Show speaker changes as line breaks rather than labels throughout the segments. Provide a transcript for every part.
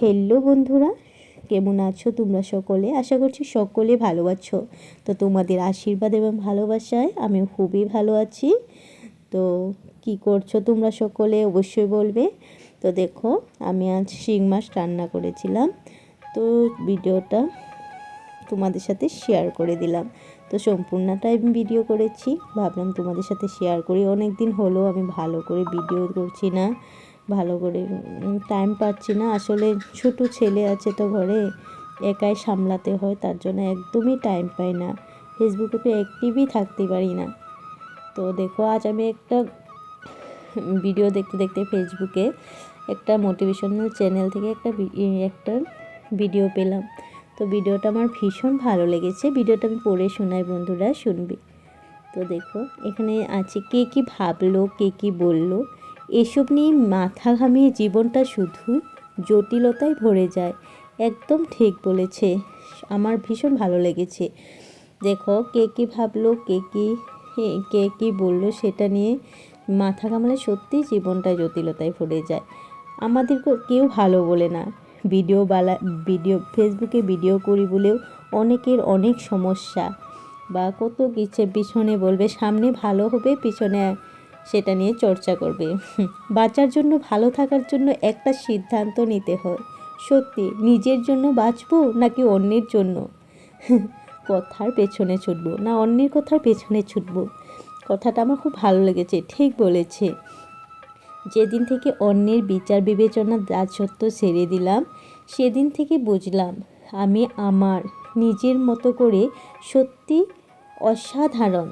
Hello বন্ধুরা, কেমন আছো তোমরা সকলে? আশা করছি সকলে ভালো আছো। তো তোমাদের আশীর্বাদ এবং ভালোবাসায় আমি খুবই ভালো আছি। তো কি করছো তোমরা সকলে অবশ্যই বলবে। তো দেখো, আমি আজ শিং মাছ রান্না করেছিলাম, তো ভিডিওটা তোমাদের সাথে শেয়ার করে দিলাম। তো সম্পূর্ণটাই আমি ভিডিও করেছি, ভাবলাম তোমাদের সাথে শেয়ার করি। অনেক দিন হলো আমি ভালো করে ভিডিও করছি না, ভালো করে টাইম পাচ্ছি না। আসলে ছোট ছেলে আছে তো ঘরে, একাই সামলাতে হয়, তার জন্য একদমই টাইম পাই না। ফেসবুকে তো অ্যাক্টিভই থাকতে পারি না। তো দেখো, আজ আমি একটা ভিডিও দেখতে দেখতে ফেসবুকে একটা মোটিভেশনাল চ্যানেল থেকে একটা ভিডিও পেলাম। তো ভিডিওটা আমার ভীষণ ভালো লেগেছে। ভিডিওটা আমি পড়ে শোনাই, বন্ধুরা শুনবি। তো দেখো, এখানে আছে কে কী ভাবলো, কে কী বললো, এসব নিয়ে মাথা ঘামিয়ে জীবনটা শুধু জটিলতায় ভরে যায়। একদম ঠিক বলেছে, আমার ভীষণ ভালো লেগেছে। দেখো, কে কী ভাবলো, কে কী বললো, সেটা নিয়ে মাথা ঘামালে সত্যিই জীবনটা জটিলতায় ভরে যায়। আমাদের কেউ ভালো বলে না। ভিডিও ফেসবুকে ভিডিও করি বলেও অনেকের অনেক সমস্যা বা কত কিছু পিছনে বলবে, সামনে ভালো হবে, পিছনে সেটা নিয়ে চর্চা করবে। বাঁচার জন্য, ভালো থাকার জন্য একটা সিদ্ধান্ত নিতে হয়। সত্যি, নিজের জন্য বাঁচবো নাকি অন্যের জন্য কথার পেছনে ছুটবো, না অন্যের কথার পেছনে ছুটবো। কথাটা আমার খুব ভালো লেগেছে, ঠিক বলেছে। যেদিন থেকে অন্যের বিচার বিবেচনা দাসত্ব ছেড়ে দিলাম, সেদিন থেকে বুঝলাম আমি আমার নিজের মতো করে সত্যি অসাধারণ।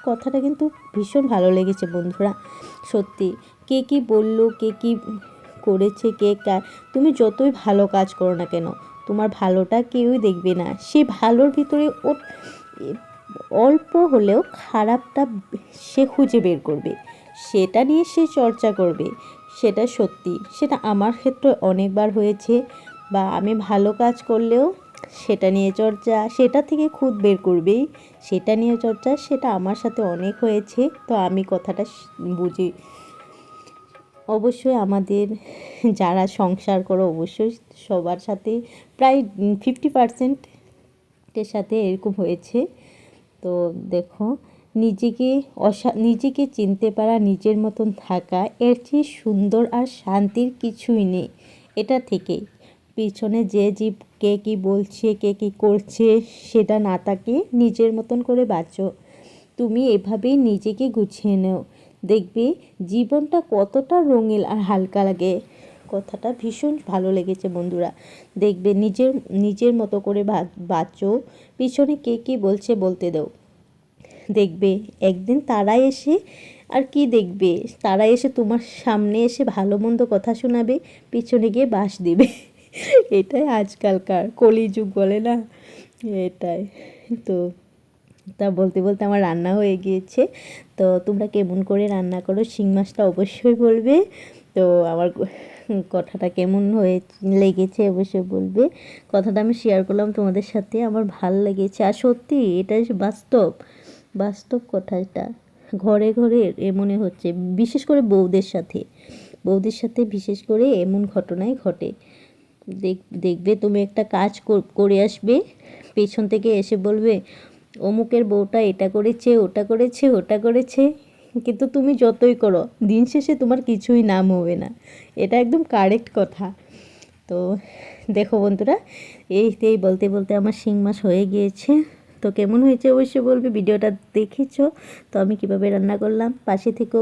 কথাটা কিন্তু ভীষণ ভালো লেগেছে বন্ধুরা। সত্যি, কে কী বললো, কে কী করেছে, তুমি যতই ভালো কাজ করো না কেন, তোমার ভালোটা কেউই দেখবে না। সে ভালোর ভিতরে অল্প হলেও খারাপটা সে খুঁজে বের করবে, সেটা নিয়ে সে চর্চা করবে। সেটা সত্যি, সেটা আমার ক্ষেত্রে অনেকবার হয়েছে। বা আমি ভালো কাজ করলেও সেটা নিয়ে চর্চা, সেটা থেকে খুদ বের করবেই, সেটা নিয়ে চর্চা, সেটা আমার সাথে অনেক হয়েছে। তো আমি কথাটা বুঝি। অবশ্যই আমাদের যারা সংসার করো, অবশ্যই সবার সাথে প্রায় 50%-এর সাথে এরকম হয়েছে। তো দেখো, নিজেকে চিনতে পারা, নিজের মতন থাকা, এর চেয়ে সুন্দর আর শান্তির কিছুই নেই। এটা থেকেই পিছনে কে কী বলছে, কে কী করছে, সেটা না তাকে নিজের মতন করে বাঁচো। তুমি এভাবেই নিজেকে গুছিয়ে নাও, দেখবে জীবনটা কতটা রঙিন আর হালকা লাগে। কথাটা ভীষণ ভালো লেগেছে বন্ধুরা। দেখবে নিজের মতো করে বাঁচো, পিছনে কে কী বলছে বলতে দাও। দেখবে একদিন তারা এসে তোমার সামনে এসে ভালো মন্দ কথা শোনাবে, পিছনে গিয়ে বাঁশ দিবে। এটাই আজকালকার কলিযুগ বলে না, এটাই। তো তা বলতে বলতে আমার রান্না হয়ে গিয়েছে। তো তোমরা কেমন করে রান্না করো শিং মাছটা অবশ্যই বলবে। তো আমার কথাটা কেমন লেগেছে অবশ্যই বলবে। কথাটা আমি শেয়ার করলাম তোমাদের সাথে, আমার ভালো লেগেছে। আর সত্যি এটা বাস্তব কথা। এটা ঘরে ঘরে এমনই হচ্ছে, বিশেষ করে বউদের সাথে বিশেষ করে এমন ঘটনাই ঘটে। দেখবে তুমি একটা কাজ করে আসবে, পেছন থেকে এসে বলবে অমুকের বউটা এটা করেছে, ওটা করেছে, কিন্তু তুমি যতই করো দিন শেষে তোমার কিছুই নাম হবে না। এটা একদম কারেক্ট কথা। তো দেখো বন্ধুরা, এই বলতে বলতে আমার শিং মাছ হয়ে গিয়েছে। তো কেমন হয়েছে অবশ্যই বলবে। ভিডিওটা দেখেছো তো আমি কিভাবে রান্না করলাম, পাশে থেকেও।